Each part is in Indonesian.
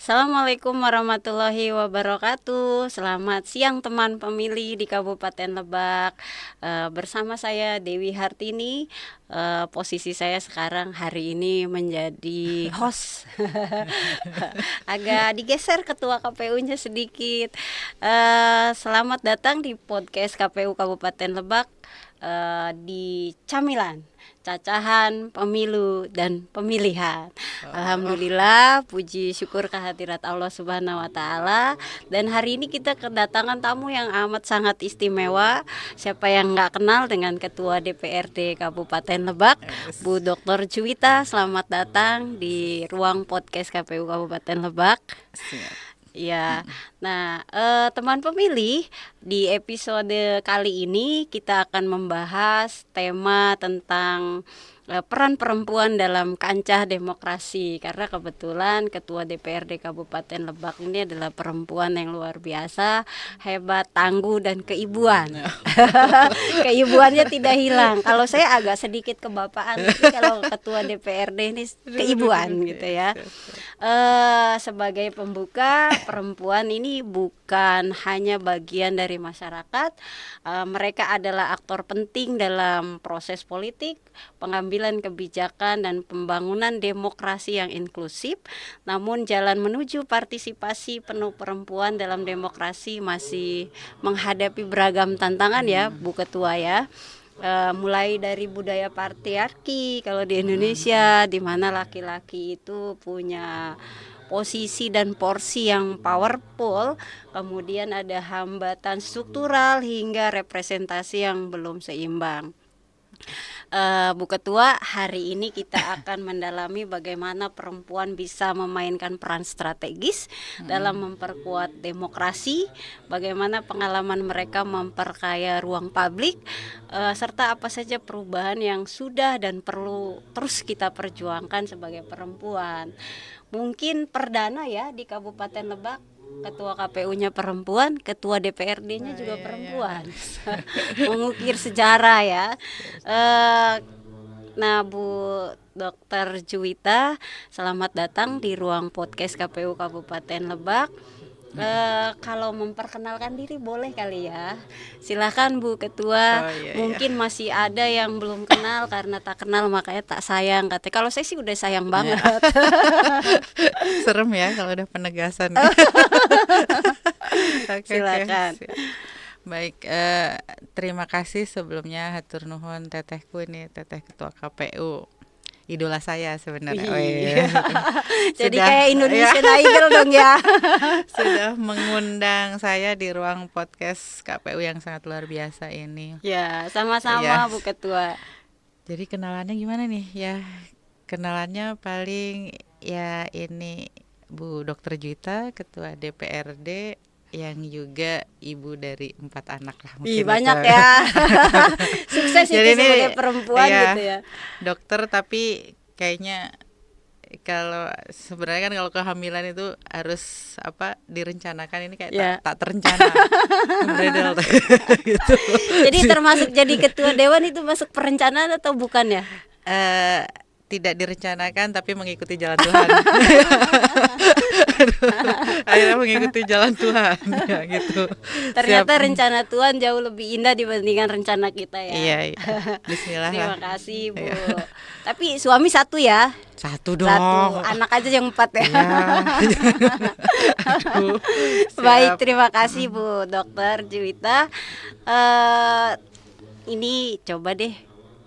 Assalamualaikum warahmatullahi wabarakatuh. Selamat siang teman pemilih di Kabupaten Lebak. Bersama saya Dewi Hartini. Posisi saya sekarang hari ini menjadi host. Agak digeser ketua KPU-nya sedikit. Selamat datang di podcast KPU Kabupaten Lebak di Camilan, Cacahan Pemilu dan Pemilihan. Alhamdulillah, puji syukur kehadirat Allah Subhanahu wa Ta'ala. Dan hari ini kita kedatangan tamu yang amat sangat istimewa. Siapa yang nggak kenal dengan Ketua DPRD Kabupaten Lebak, Bu Dr. Juwita. Selamat datang di ruang podcast KPU Kabupaten Lebak. Ya, nah teman pemilih, di episode kali ini kita akan membahas tema tentang peran perempuan dalam kancah demokrasi, karena kebetulan Ketua DPRD Kabupaten Lebak ini adalah perempuan yang luar biasa, hebat, tangguh, dan keibuan. Keibuannya tidak hilang. Kalau saya agak sedikit kebapaan, tapi kalau Ketua DPRD ini keibuan gitu ya. Sebagai pembuka, perempuan ini bukan hanya bagian dari masyarakat, mereka adalah aktor penting dalam proses politik, pengambilan kebijakan dan pembangunan demokrasi yang inklusif. Namun jalan menuju partisipasi penuh perempuan dalam demokrasi masih menghadapi beragam tantangan ya, Bu Ketua ya. Mulai dari budaya patriarki kalau di Indonesia, di mana laki-laki itu punya posisi dan porsi yang powerful, kemudian ada hambatan struktural hingga representasi yang belum seimbang. Bu Ketua, hari ini kita akan mendalami bagaimana perempuan bisa memainkan peran strategis dalam memperkuat demokrasi, bagaimana pengalaman mereka memperkaya ruang publik, serta apa saja perubahan yang sudah dan perlu terus kita perjuangkan sebagai perempuan. Mungkin perdana ya di Kabupaten Lebak, Ketua KPU-nya perempuan, Ketua DPRD-nya juga perempuan. Mengukir sejarah ya. Nah, Bu Dr. Juwita, selamat datang di ruang podcast KPU Kabupaten Lebak. Kalau memperkenalkan diri boleh kali ya. Silakan Bu Ketua. Mungkin masih ada yang belum kenal, karena tak kenal makanya tak sayang katanya. Kalau saya sih udah sayang banget. Serem ya kalau udah penegasan. Silakan. Baik, terima kasih sebelumnya hatur nuhun tetehku ini, teteh Ketua KPU. Idola saya sebenarnya. Jadi kayak Indonesian Idol dong ya. Sudah mengundang saya di ruang podcast KPU yang sangat luar biasa ini. Ya, sama-sama Bu Ketua. Jadi kenalannya gimana nih? Ya, kenalannya paling ya ini Bu Dr. Juwita, Ketua DPRD yang juga ibu dari 4 anak lah. Ih, banyak ya. Sukses jadi itu sebagai perempuan ya, gitu ya. Dokter, tapi kayaknya kalau sebenarnya kan kalau kehamilan itu harus direncanakan, ini kayak tak terencana. Gitu. Jadi termasuk jadi ketua dewan itu masuk perencanaan atau bukan ya? Tidak direncanakan tapi mengikuti jalan Tuhan. Akhirnya mengikuti jalan Tuhan ya, gitu. Ternyata rencana Tuhan jauh lebih indah dibandingkan rencana kita ya. Iya. Bismillah. Terima kasih Bu. Tapi suami satu ya? Satu dong. Anak aja yang 4 ya. Baik, terima kasih Bu Dr. Juwita. Ini coba deh,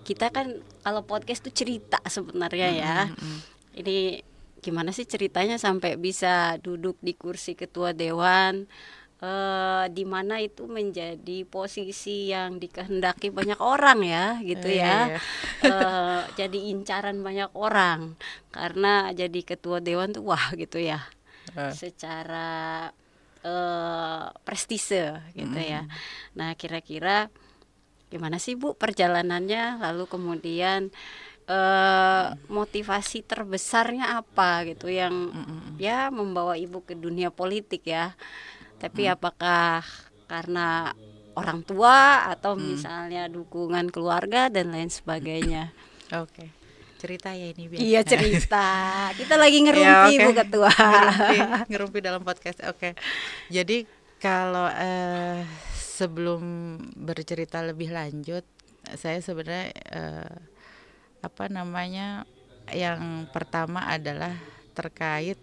kita kan kalau podcast tuh cerita sebenarnya ya. Ini gimana sih ceritanya sampai bisa duduk di kursi ketua dewan, di mana itu menjadi posisi yang dikehendaki banyak orang ya, gitu ya. Jadi incaran banyak orang, karena jadi ketua dewan tuh wah gitu ya. Secara prestise gitu ya. Nah, kira-kira gimana sih Bu perjalanannya, lalu kemudian motivasi terbesarnya apa gitu yang ya membawa Ibu ke dunia politik ya. Tapi apakah karena orang tua atau misalnya dukungan keluarga dan lain sebagainya? Oke. cerita ya ini biar. Iya, cerita. Kita lagi Ya, ngerumpi oke. Bu Ketua. Ngerumpi dalam podcast. Oke. Jadi kalau sebelum bercerita lebih lanjut, saya sebenarnya apa namanya, yang pertama adalah terkait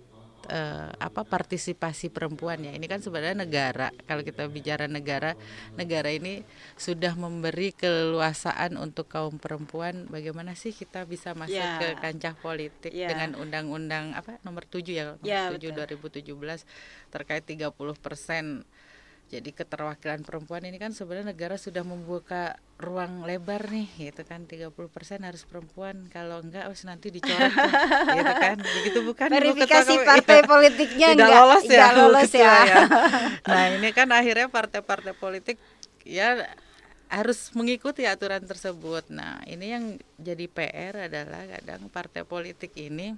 apa partisipasi perempuan ya. Ini kan sebenarnya negara. Kalau kita bicara negara, negara ini sudah memberi keleluasaan untuk kaum perempuan. Bagaimana sih kita bisa masuk Ya. ke kancah politik Ya. dengan undang-undang apa nomor 7 ya, Ya, nomor 7 betul. 2017 terkait 30%. Jadi keterwakilan perempuan ini kan sebenarnya negara sudah membuka ruang lebar nih gitu kan, 30% harus perempuan, kalau enggak nanti dicoret tuh, gitu kan. Begitu bukan Ibu Ketua Verifikasi KPU? partai Iya. politiknya Tidak lolos ya, enggak Bu lolos Ketua ya. ya. Nah, ini kan akhirnya partai-partai politik ya harus mengikuti aturan tersebut. Nah, ini yang jadi PR adalah kadang partai politik ini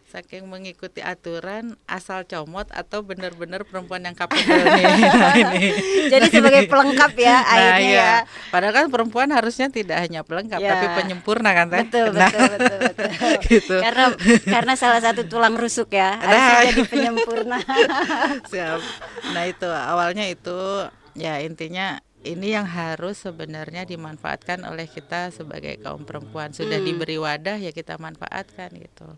saking mengikuti aturan asal comot atau benar-benar perempuan yang kapabel nih. Nah, ini. Jadi sebagai pelengkap ya Nah, akhirnya iya. ya. Padahal kan perempuan harusnya tidak hanya pelengkap Ya. tapi penyempurna kan Teh? Betul, Nah, betul. gitu. Karena salah satu tulang rusuk ya, Nah. harusnya jadi penyempurna. Siap. Nah, itu awalnya itu ya intinya ini yang harus sebenarnya dimanfaatkan oleh kita sebagai kaum perempuan. Sudah diberi wadah ya kita manfaatkan gitu.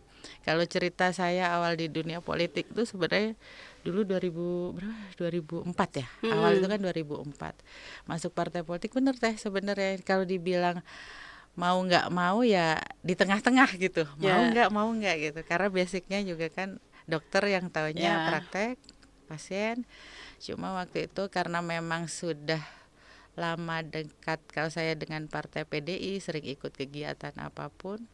Kalau cerita saya awal di dunia politik itu sebenarnya dulu 2004 ya. Awal itu kan 2004. Masuk partai politik bener Teh sebenarnya kalau dibilang mau nggak mau ya di tengah-tengah gitu. Mau nggak gitu. Karena basicnya juga kan dokter yang taunya praktek pasien. Cuma waktu itu karena memang sudah lama dekat kalau saya dengan partai PDI, sering ikut kegiatan apapun,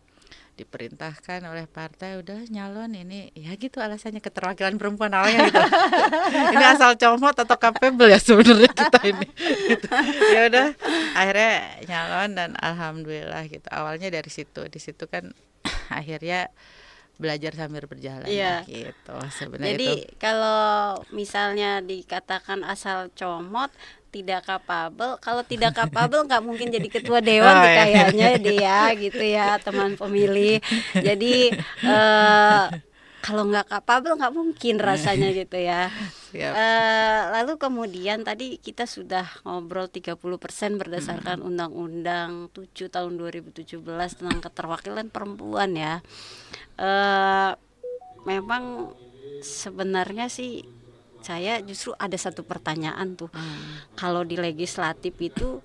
diperintahkan oleh partai udah nyalon ini ya gitu, alasannya keterwakilan perempuan awalnya gitu. Ini asal comot atau kapabel ya sebenarnya kita ini gitu. Ya udah akhirnya nyalon dan alhamdulillah gitu. Awalnya dari situ, di situ kan akhirnya belajar sambil berjalan gitu sebenarnya. Jadi itu kalau misalnya dikatakan asal comot tidak kapabel, kalau tidak kapabel nggak mungkin jadi ketua dewan deh kayaknya dia gitu ya teman pemilih. Jadi kalau nggak kapabel nggak mungkin rasanya gitu ya. Lalu kemudian tadi kita sudah ngobrol 30% berdasarkan Undang-Undang 7 tahun 2017 tentang keterwakilan perempuan ya. Memang sebenarnya sih saya justru ada satu pertanyaan tuh. Kalau di legislatif itu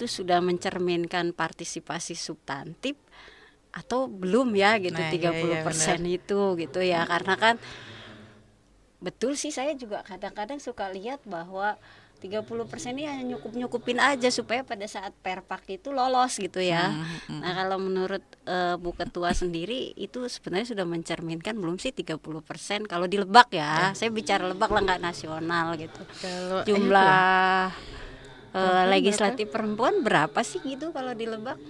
sudah mencerminkan partisipasi substantif atau belum ya gitu, 30% itu gitu ya. Karena kan betul sih, saya juga kadang-kadang suka lihat bahwa 30% ini hanya nyukup-nyukupin aja supaya pada saat perpak itu lolos gitu ya. Nah, kalau menurut Bu Ketua sendiri itu sebenarnya sudah mencerminkan belum sih 30% kalau di Lebak ya. Saya bicara Lebak lah, nggak nasional gitu. Kalau Jumlah legislatif perempuan berapa sih gitu kalau di Lebak?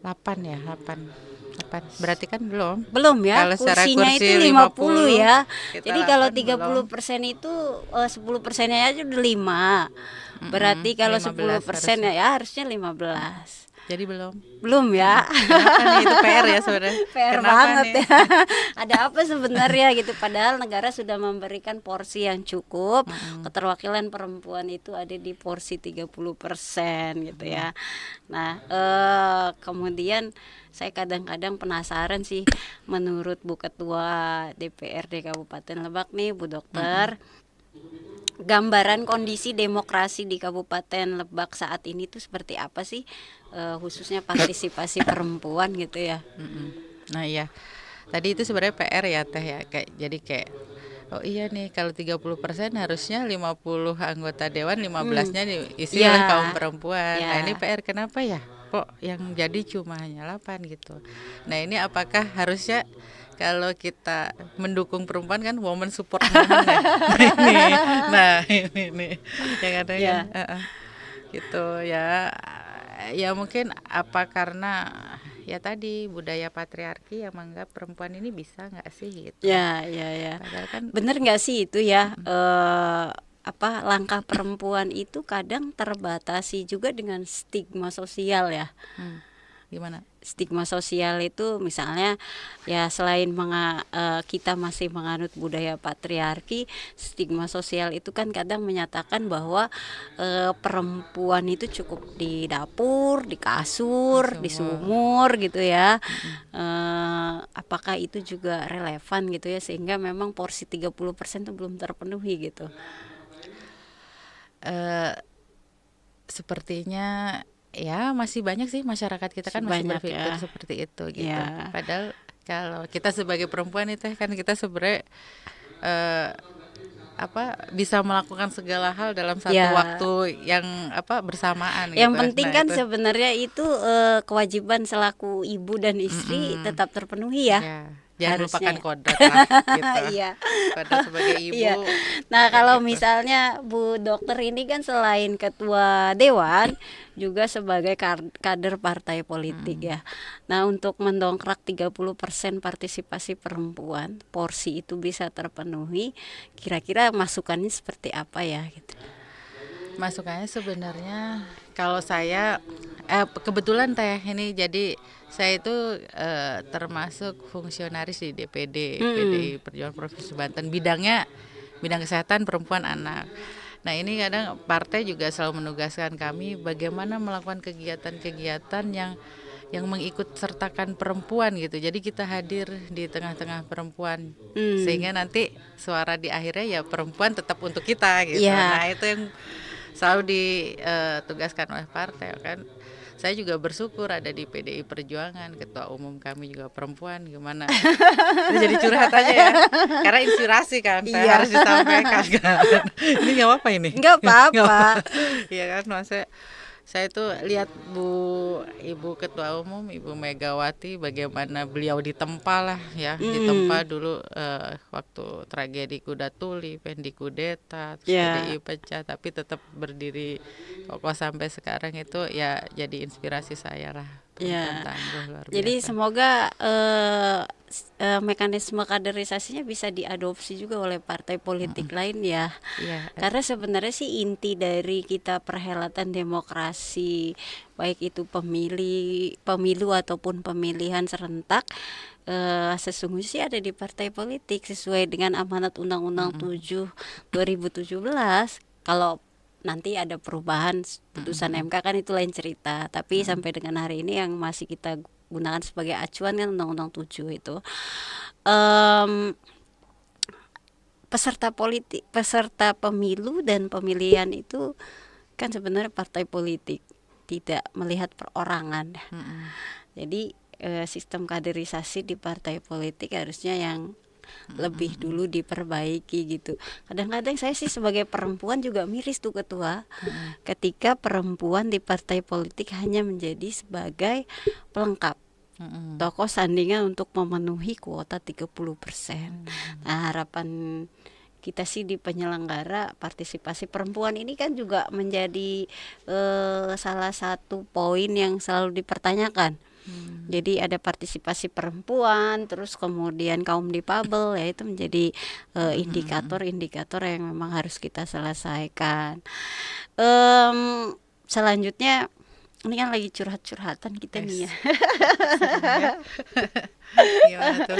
8 ya, 8. Berarti kan belum ya, kalau kursinya kursi itu 50 ya. Jadi kalau 30% 30% itu 10%-nya aja udah 5. Berarti kalau 10% ya harusnya 15. Jadi belum ya. Kenapa nih, itu PR ya sebenarnya. PR Kenapa banget nih? ya. Ada apa sebenarnya gitu, padahal negara sudah memberikan porsi yang cukup. Keterwakilan perempuan itu ada di porsi 30% gitu ya. Nah, kemudian saya kadang-kadang penasaran sih, menurut Bu Ketua DPRD Kabupaten Lebak nih, Bu Dokter, gambaran kondisi demokrasi di Kabupaten Lebak saat ini tuh seperti apa sih, khususnya partisipasi perempuan gitu ya. Nah iya, tadi itu sebenarnya PR ya Teh ya, jadi kayak oh iya nih kalau 30% harusnya 50 anggota dewan, 15-nya diisi oleh kaum perempuan. Nah ini PR kenapa ya? Kok yang jadi cuma hanya 8 gitu. Nah ini apakah harusnya kalau kita mendukung perempuan kan woman support woman ya. Nah ini yang ada gitu ya. Ya mungkin apa karena ya tadi budaya patriarki yang menganggap perempuan ini bisa nggak sih gitu. Ya. Padahal kan bener nggak sih itu ya, langkah perempuan itu kadang terbatasi juga dengan stigma sosial ya. Gimana? Stigma sosial itu misalnya ya selain kita masih menganut budaya patriarki, stigma sosial itu kan kadang menyatakan bahwa perempuan itu cukup di dapur, di kasur, di sumur gitu ya. Apakah itu juga relevan gitu ya, sehingga memang porsi 30% itu belum terpenuhi gitu. Sepertinya ya masih banyak sih masyarakat kita kan masih Banyak berpikir ya. seperti itu gitu. Ya. Padahal kalau kita sebagai perempuan itu kan kita sebenarnya eh, bisa melakukan segala hal dalam satu Ya. waktu yang bersamaan Yang gitu. penting Nah, kan itu sebenarnya itu kewajiban selaku ibu dan istri tetap terpenuhi ya. ya, jangan Harusnya. melupakan kodrat lah gitu. Iya. Kodrat sebagai ibu. Iya. Nah, kayak kalau gitu. misalnya Bu Dokter ini kan selain ketua dewan juga sebagai kader partai politik ya. Nah, untuk mendongkrak 30% partisipasi perempuan, porsi itu bisa terpenuhi, kira-kira masukannya seperti apa ya gitu. Masukannya sebenarnya kalau saya kebetulan Teh ini jadi saya itu termasuk fungsionaris di DPD PDI Perjuangan Provinsi Banten, bidang kesehatan perempuan anak. Nah, ini kadang partai juga selalu menugaskan kami bagaimana melakukan kegiatan-kegiatan yang mengikut sertakan perempuan gitu. Jadi kita hadir di tengah-tengah perempuan sehingga nanti suara di akhirnya ya perempuan tetap untuk kita gitu. Iya. Nah, itu yang selalu ditugaskan oleh partai kan. Saya juga bersyukur ada di PDI Perjuangan, ketua umum kami juga perempuan. Gimana? Ini jadi curhat aja ya, karena inspirasi kan, saya harus disampaikan kan. Ini nggak apa-apa ini? Nggak apa-apa. Iya kan, maksudnya saya tuh lihat Ibu Ketua Umum, Ibu Megawati, bagaimana beliau ditempa lah ya, ditempa dulu waktu tragedi Kuda Tuli, Pendi kudeta, terus PDI pecah, tapi tetap berdiri kokoh sampai sekarang. Itu ya jadi inspirasi saya lah. Tangguh, luar biasa. Jadi semoga mekanisme kaderisasinya bisa diadopsi juga oleh partai politik lain ya. Karena sebenarnya sih inti dari kita perhelatan demokrasi, baik itu pemilu ataupun pemilihan serentak, sesungguhnya sih ada di partai politik sesuai dengan amanat Undang-Undang 7 2017. Kalau nanti ada perubahan putusan MK kan itu lain cerita, tapi sampai dengan hari ini yang masih kita gunakan sebagai acuan kan Undang-Undang 7 itu. Peserta pemilu dan pemilihan itu kan sebenarnya partai politik, tidak melihat perorangan. Jadi sistem kaderisasi di partai politik harusnya yang lebih dulu diperbaiki gitu. Kadang-kadang saya sih sebagai perempuan juga miris tuh ketua, ketika perempuan di partai politik hanya menjadi sebagai pelengkap, tokoh sandingan untuk memenuhi kuota 30%. Nah, harapan kita sih di penyelenggara partisipasi perempuan ini kan juga menjadi salah satu poin yang selalu dipertanyakan. Jadi ada partisipasi perempuan, terus kemudian kaum difabel, ya itu menjadi indikator-indikator yang memang harus kita selesaikan. Selanjutnya ini kan lagi curhat-curhatan kita nih ya. Gimana tuh?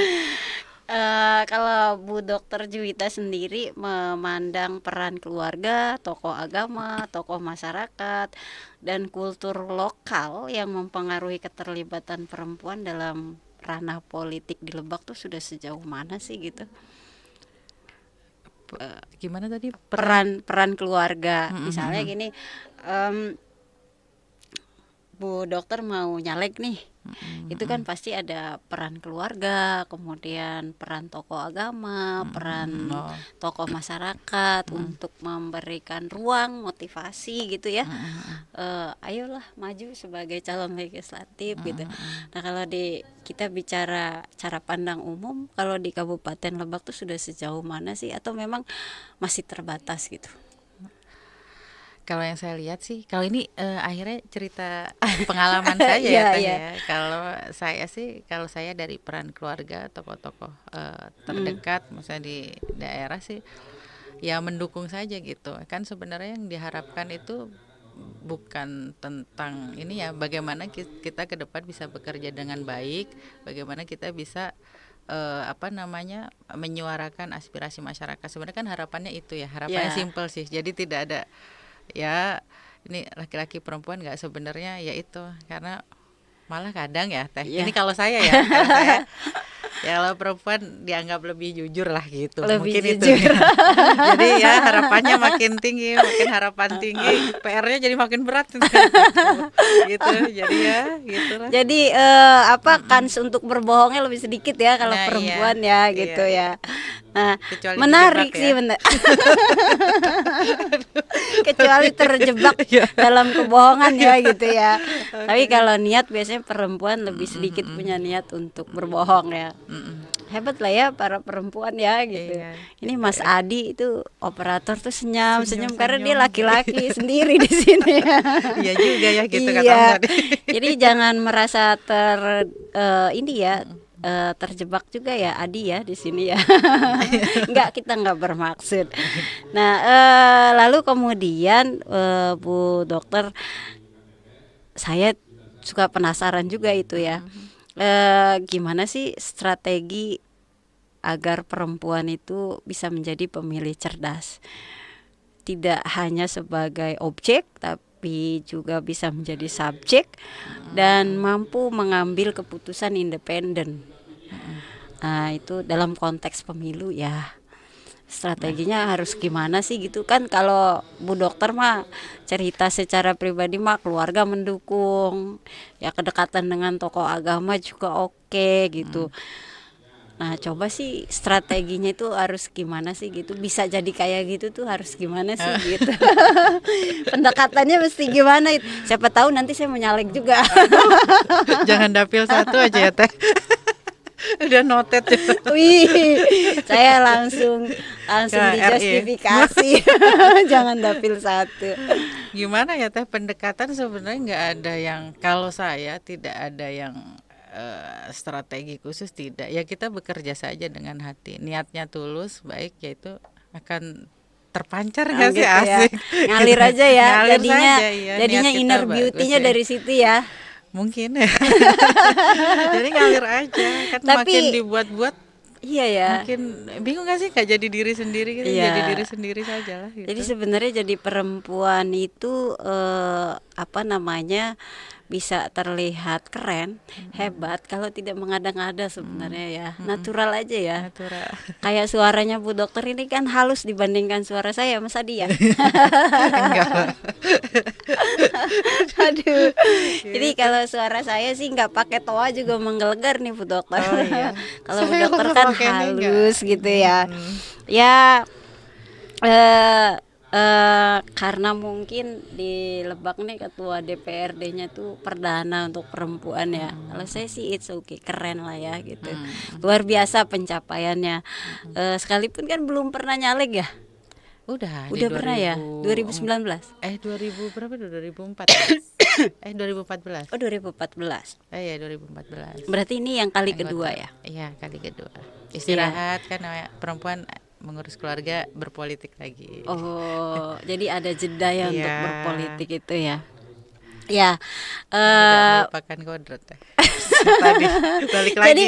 Kalau Bu Dokter Juwita sendiri memandang peran keluarga, tokoh agama, tokoh masyarakat, dan kultur lokal yang mempengaruhi keterlibatan perempuan dalam ranah politik di Lebak tuh sudah sejauh mana sih gitu? Gimana tadi? Peran keluarga, misalnya gini, Bu Dokter mau nyalek nih, itu kan pasti ada peran keluarga, kemudian peran tokoh agama, peran tokoh masyarakat untuk memberikan ruang motivasi gitu ya. Ayolah maju sebagai calon legislatif gitu. Nah, kalau kita bicara cara pandang umum, kalau di Kabupaten Lebak tuh sudah sejauh mana sih, atau memang masih terbatas gitu? Kalau yang saya lihat sih, kalau ini akhirnya cerita pengalaman saya ya. Kalau saya dari peran keluarga, tokoh-tokoh terdekat, misalnya di daerah sih, ya mendukung saja gitu. Kan sebenarnya yang diharapkan itu bukan tentang ini ya, bagaimana kita ke depan bisa bekerja dengan baik, bagaimana kita bisa menyuarakan aspirasi masyarakat. Sebenarnya kan harapannya itu ya, harapannya Ya. simpel sih. Jadi tidak ada ya ini laki-laki perempuan nggak, sebenarnya ya itu, karena malah kadang ya Teh. Ya. Ini kalau saya ya, kalau saya ya kalau perempuan dianggap lebih jujur lah gitu. Lebih Mungkin jujur. itu. Jadi ya harapannya makin tinggi, makin harapan tinggi, PR-nya jadi makin berat gitu. Jadi ya gitulah. Jadi kans untuk berbohongnya lebih sedikit ya kalau Nah, perempuan iya, ya gitu iya. ya. Nah, Kecuali menarik dijebak sih ya. bener. Kecuali terjebak Iya. dalam kebohongan ya gitu ya. Tapi kalau niat biasanya perempuan lebih sedikit punya niat untuk berbohong ya. Hebat lah ya para perempuan ya gitu. Iya. Ini Mas Adi itu operator tuh senyum karena dia Senyum-senyum. laki-laki sendiri di sini. Iya juga ya gitu kata Iya. tadi. Jadi jangan merasa terjebak juga ya Adi ya di sini ya. Enggak, kita enggak bermaksud. Nah, lalu kemudian Bu Dokter, saya suka penasaran juga itu ya. Gimana sih strategi agar perempuan itu bisa menjadi pemilih cerdas? Tidak hanya sebagai objek tapi juga bisa menjadi subjek dan mampu mengambil keputusan independen. Nah, itu dalam konteks pemilu ya. Strateginya harus gimana sih gitu kan? Kalau Bu Dokter mah cerita secara pribadi mah keluarga mendukung, ya kedekatan dengan tokoh agama juga oke gitu. Nah, coba sih strateginya itu harus gimana sih gitu, bisa jadi kayak gitu tuh harus gimana sih gitu. Pendekatannya mesti gimana itu. Siapa tahu nanti saya mau nyalek juga. Jangan dapil satu aja ya Teh. Udah noted ya. Wih, saya langsung Ke RI. dijustifikasi. Jangan dapil satu. Gimana ya Teh, pendekatan sebenarnya nggak ada yang, kalau saya tidak ada yang strategi khusus, tidak. Ya kita bekerja saja dengan hati, niatnya tulus, baik, yaitu akan terpancar nggak sih, Gitu ya. asik. Ngalir aja ya. Ngalir jadinya saja, iya, jadinya niat kita inner bagus beauty-nya ya. dari situ ya. Mungkin ya. Jadi ngalir aja kan. Tapi- makin dibuat-buat Iya ya. makin bingung nggak sih, nggak jadi diri sendiri gitu. Iya. Jadi diri sendiri saja lah gitu. Jadi sebenarnya jadi perempuan itu bisa terlihat keren, hebat kalau tidak mengada-ngada sebenarnya ya. Natural aja ya. Natural. Kayak suaranya Bu Dokter ini kan halus dibandingkan suara saya, Mas Adi ya. Enggak lah. Aduh. Jadi kalau suara saya sih nggak pakai toa juga menggelegar nih Bu Dokter. Oh, iya. Kalau Bu Saya Dokter kalau kan pakai ini nggak. halus gitu ya. Ya karena mungkin di Lebak nih ketua DPRD-nya tuh perdana untuk perempuan ya. Kalau saya sih it's okay, keren lah ya gitu. Luar biasa pencapaiannya. Sekalipun kan belum pernah nyalek ya. Udah Udah pernah ya? 2019. 2000 berapa tuh? 2004. 2014. Oh, 2014. Ya 2014. Berarti ini yang kali Anggota. kedua ya. Iya, kali kedua. Istirahat kan, namanya perempuan mengurus keluarga, berpolitik lagi. Oh, jadi ada jeda ya untuk Iya. berpolitik itu ya. Ya. Tidak melupakan kodrat ya. Tadi balik lagi. Jadi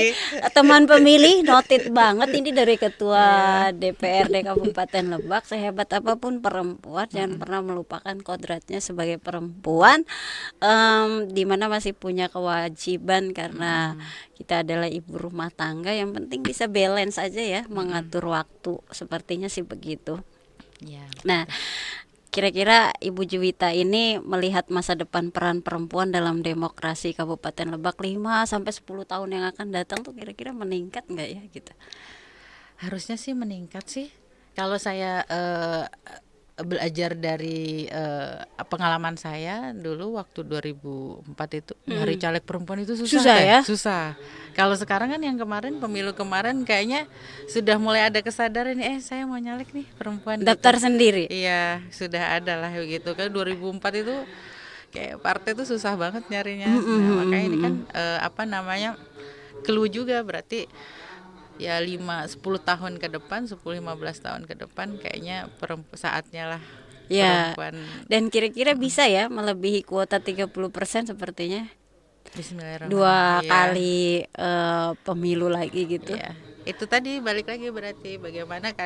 teman pemilih noted banget ini dari ketua DPRD Kabupaten Lebak, sehebat apapun perempuan jangan pernah melupakan kodratnya sebagai perempuan, di mana masih punya kewajiban karena kita adalah ibu rumah tangga, yang penting bisa balance aja ya, mengatur waktu, sepertinya sih begitu. Ya. Nah, kira-kira Ibu Juwita ini melihat masa depan peran perempuan dalam demokrasi Kabupaten Lebak 5 sampai 10 tahun yang akan datang tuh kira-kira meningkat nggak ya gitu? Harusnya sih meningkat sih. Kalau saya belajar dari pengalaman saya dulu waktu 2004 itu nyari caleg perempuan itu susah Susah Teh. ya? Susah. Kalau sekarang kan yang kemarin, pemilu kemarin kayaknya sudah mulai ada kesadaran, saya mau nyalek nih perempuan. Daftar gitu. sendiri. Iya, sudah ada lah begitu kan. 2004 itu kayak partai itu susah banget nyarinya. Nah, makanya ini kan clue juga, berarti ya 5-10 tahun ke depan, 10-15 tahun ke depan kayaknya saatnya lah Ya, perempuan. dan kira-kira bisa ya melebihi kuota 30% sepertinya. Dua Bismillahirrahmanirrahim. Iya. kali pemilu lagi gitu. Iya, itu tadi balik lagi berarti bagaimana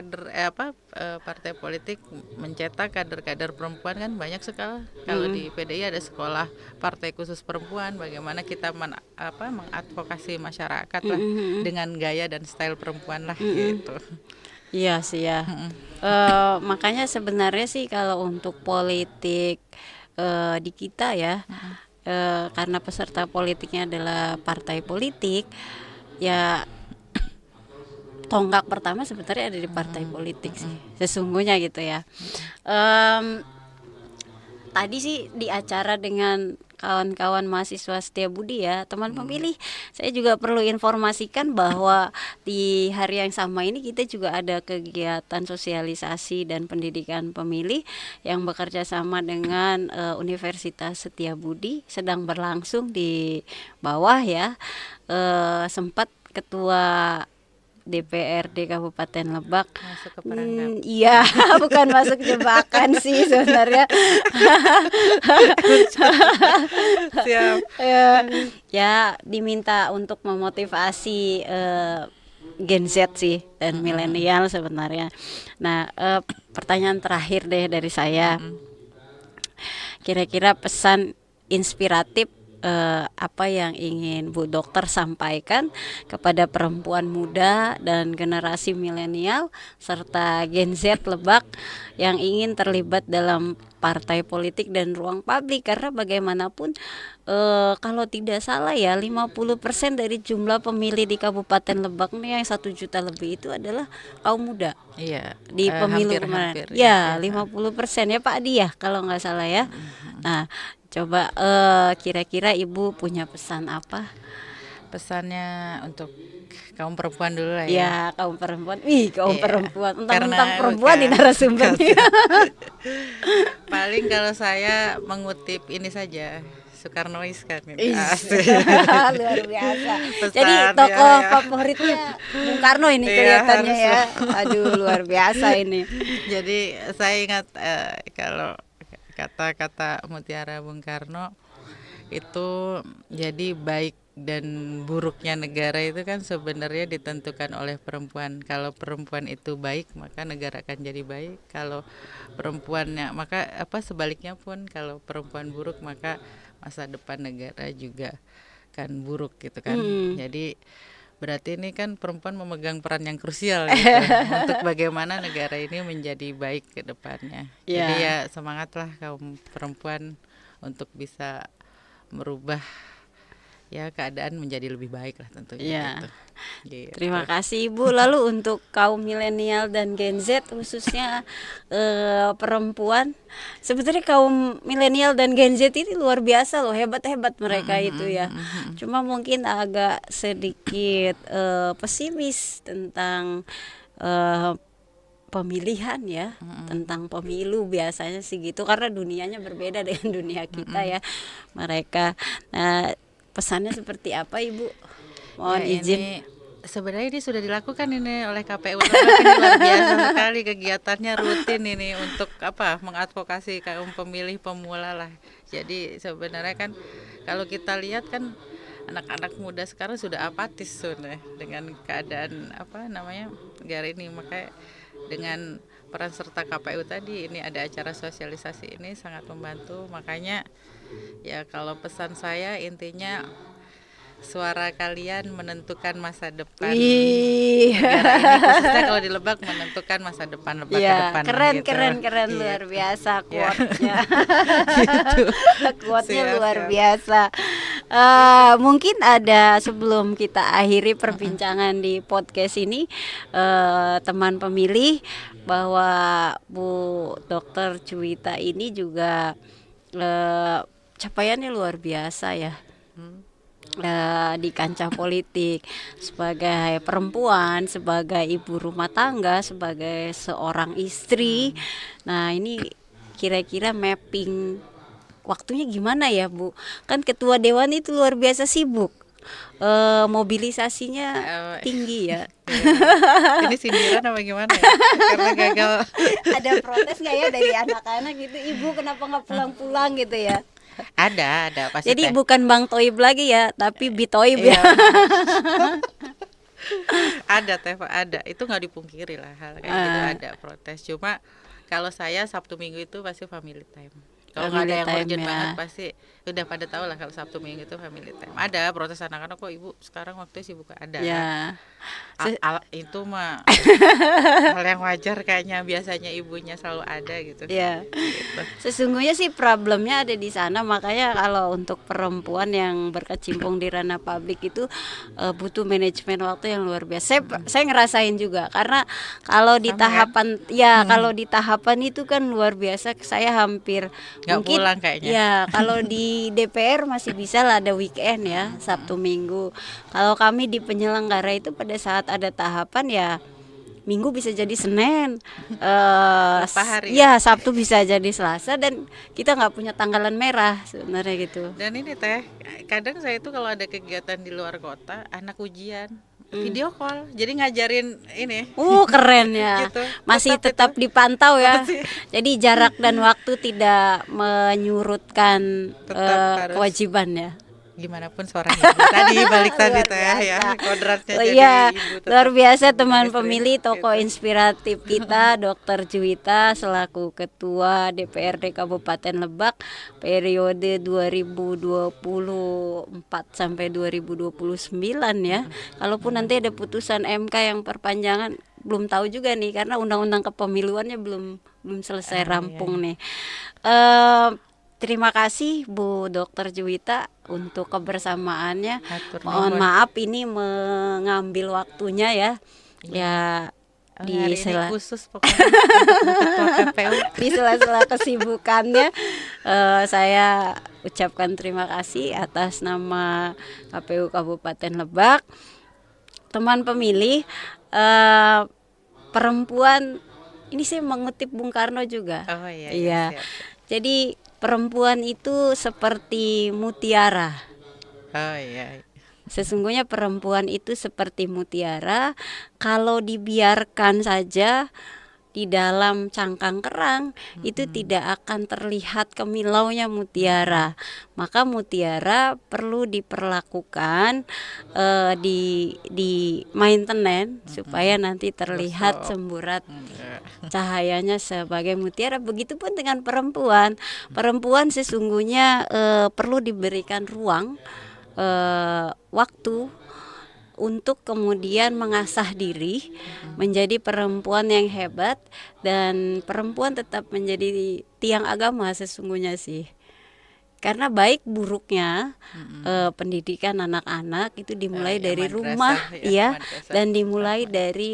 partai politik mencetak kader-kader perempuan kan banyak sekali. Kalau di PDI ada sekolah partai khusus perempuan, bagaimana kita mengadvokasi masyarakat lah dengan gaya dan style perempuan lah gitu. Iya sih ya. Makanya sebenarnya sih kalau untuk politik di kita ya, karena peserta politiknya adalah partai politik, ya tonggak pertama sebenarnya ada di partai politik sih, sesungguhnya gitu ya. Tadi sih di acara dengan kawan-kawan mahasiswa setia budi ya, teman pemilih, saya juga perlu informasikan bahwa di hari yang sama ini kita juga ada kegiatan sosialisasi dan pendidikan pemilih yang bekerja sama dengan Universitas Setiabudi sedang berlangsung di bawah ya. Sempat ketua DPRD Kabupaten Lebak Masuk ke perangkap. iya bukan masuk jebakan sih sebenarnya. Siap. Ya diminta untuk memotivasi Gen Z sih dan milenial sebenarnya. Nah, pertanyaan terakhir deh dari saya, kira-kira pesan inspiratif apa yang ingin Bu Dokter sampaikan kepada perempuan muda dan generasi milenial serta Gen Z Lebak yang ingin terlibat dalam partai politik dan ruang publik, karena bagaimanapun kalau tidak salah ya 50% dari jumlah pemilih di Kabupaten Lebak nih yang 1 juta lebih itu adalah kaum muda Iya. di pemilu kemarin. Hampir, Ya 50% ya Pak Dia kalau nggak salah ya. Nah coba kira-kira Ibu punya pesan apa? Pesannya untuk kaum perempuan dulu lah ya. Ya kaum perempuan, kaum Iya, perempuan, karena tentang perempuan di narasumbernya. Paling kalau saya mengutip ini saja, Soekarnois kan ini. Asik. Luar biasa. Pesan, Jadi tokoh ya. favoritnya Bung Karno ini Iya, kelihatannya harus. ya. Aduh luar biasa ini. Jadi saya ingat kalau kata-kata mutiara Bung Karno itu, jadi baik dan buruknya negara itu kan sebenarnya ditentukan oleh perempuan. Kalau perempuan itu baik maka negara akan jadi baik. Kalau perempuannya sebaliknya pun, kalau perempuan buruk maka masa depan negara juga kan buruk gitu kan. Jadi berarti ini kan perempuan memegang peran yang krusial gitu untuk bagaimana negara ini menjadi baik ke depannya. Jadi ya semangatlah kaum perempuan untuk bisa merubah ya keadaan menjadi lebih baik lah tentunya gitu. Terima kasih Ibu. Lalu untuk kaum milenial dan Gen Z khususnya perempuan, sebetulnya kaum milenial dan Gen Z ini luar biasa loh, hebat-hebat mereka itu ya. Cuma mungkin agak sedikit pesimis tentang pemilihan ya, tentang pemilu biasanya sih gitu, karena dunianya berbeda dengan dunia kita ya mereka. Nah, pesannya seperti apa Ibu? Mohon izin. Ini sebenarnya ini sudah dilakukan ini oleh KPU Lebak. Ini luar biasa sekali kegiatannya, rutin ini untuk mengadvokasi kaum pemilih pemula lah. Jadi sebenarnya kan kalau kita lihat kan anak-anak muda sekarang sudah apatis sudah dengan keadaan negara ini. Makanya dengan peran serta KPU tadi, ini ada acara sosialisasi ini sangat membantu. Makanya ya kalau pesan saya intinya, suara kalian menentukan masa depan negara ini, khususnya kalau di Lebak menentukan masa depan Lebak ke depan. Keren luar biasa quote-nya. Gitu. Quote-nya luar biasa. Mungkin ada, sebelum kita akhiri perbincangan di podcast ini, teman pemilih, bahwa Bu Dokter Juwita ini juga capaiannya luar biasa ya. Di kancah politik sebagai perempuan, sebagai ibu rumah tangga, sebagai seorang istri. Nah ini kira-kira mapping waktunya gimana ya Bu? Kan ketua dewan itu luar biasa sibuk, mobilisasinya tinggi ya. Ini sindiran apa gimana ya? Karena gagal. Ada protes nggak ya dari anak-anak gitu, ibu kenapa nggak pulang-pulang gitu ya? Ada pasti Jadi teh. bukan Bang Toib lagi ya, tapi Bitoib ya. Iya. Ada teh, Pak, ada. Itu nggak dipungkiri lah hal kayak gitu, ada protes. Cuma kalau saya Sabtu Minggu itu pasti family time. Kalau nggak ada Family yang time urgent ya. banget pasti udah pada tahu lah kalau Sabtu Minggu itu family time. Ada protes anak-anak, kok ibu sekarang waktu sibuk, ada. Ya. Se- Itu mah hal yang wajar, kayaknya biasanya ibunya selalu ada gitu. Ya. Gitu. Sesungguhnya sih problemnya ada di sana, makanya kalau untuk perempuan yang berkecimpung di ranah publik itu butuh manajemen waktu yang luar biasa. Saya ngerasain juga, karena kalau di Sama, tahapan kalau di tahapan itu kan luar biasa. Saya hampir Nggak mungkin pulang kayaknya. ya, kalau di DPR masih bisa lah ada weekend ya, Sabtu Minggu. Kalau kami di penyelenggara itu pada saat ada tahapan ya Minggu bisa jadi Senin, Berapa hari ya Sabtu bisa jadi Selasa, dan kita nggak punya tanggalan merah sebenarnya gitu. Dan ini teh, kadang saya itu kalau ada kegiatan di luar kota, anak ujian, video call, jadi ngajarin ini. Keren ya. Gitu. Masih tetap dipantau ya. Jadi jarak dan waktu tidak menyurutkan Tetap harus. kewajiban ya. Gimana pun suara ibu tadi, balik tadi Luar teh ya, biasa. kodratnya Oh jadi iya, ibu tetap luar biasa teman istri, pemilih, tokoh gitu. inspiratif kita, Dr. Juwita selaku Ketua DPRD Kabupaten Lebak periode 2024 sampai 2029 ya. Kalaupun nanti ada putusan MK yang perpanjangan, belum tahu juga nih, karena undang-undang kepemiluannya belum selesai rampung nih. Terima kasih Bu Dr. Juwita untuk kebersamaannya. Hatur Mohon nuhun. maaf ini mengambil waktunya ya. Ya di Hari ini sela khusus pokoknya untuk Ketua KPU. di sela-sela kesibukannya, saya ucapkan terima kasih atas nama KPU Kabupaten Lebak. Teman pemilih, perempuan ini saya mengutip Bung Karno juga. Oh iya, Iya. siap. Jadi perempuan itu seperti mutiara. Oh iya. Sesungguhnya perempuan itu seperti mutiara, kalau dibiarkan saja di dalam cangkang kerang itu tidak akan terlihat kemilaunya mutiara. Maka mutiara perlu diperlakukan di maintenance supaya nanti terlihat semburat cahayanya sebagai mutiara. Begitupun dengan perempuan. Perempuan sesungguhnya perlu diberikan ruang, waktu untuk kemudian mengasah diri menjadi perempuan yang hebat, dan perempuan tetap menjadi tiang agama sesungguhnya sih. Karena baik buruknya pendidikan anak-anak itu dimulai Ya, dari madrasah, rumah ya, ya, madrasah dan dimulai pertama. dari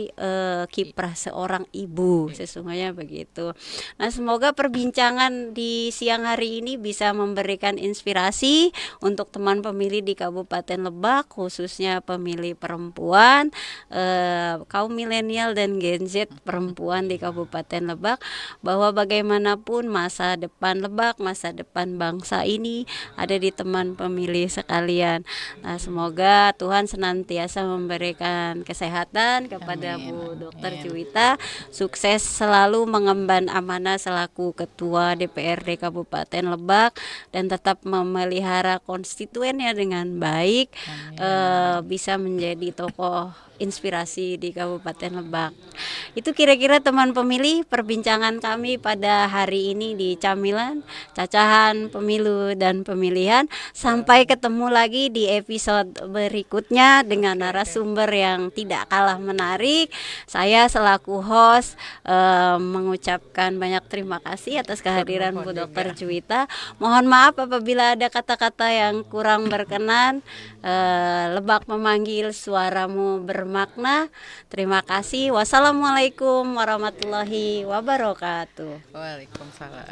kiprah seorang ibu, sesungguhnya begitu. Nah, semoga perbincangan di siang hari ini bisa memberikan inspirasi untuk teman pemilih di Kabupaten Lebak, khususnya pemilih perempuan, kaum milenial dan Gen Z perempuan di Kabupaten Lebak, bahwa bagaimanapun masa depan Lebak, masa depan bangsa ini ada di teman pemilih sekalian. Nah, semoga Tuhan senantiasa memberikan kesehatan kepada Amin, Bu Dr. amin. Juwita, sukses selalu mengemban amanah selaku Ketua DPRD Kabupaten Lebak, dan tetap memelihara konstituennya dengan baik, bisa menjadi tokoh inspirasi di Kabupaten Lebak. Itu kira-kira teman pemilih perbincangan kami pada hari ini di Camilan, Cacahan Pemilu dan Pemilihan. Sampai ketemu lagi di episode berikutnya dengan narasumber yang tidak kalah menarik. Saya selaku host mengucapkan banyak terima kasih atas kehadiran Bu Dr. Juwita. Mohon maaf apabila ada kata-kata yang kurang berkenan. Lebak memanggil, suaramu bermakna. Terima kasih. Wassalamualaikum warahmatullahi wabarakatuh. Waalaikumsalam.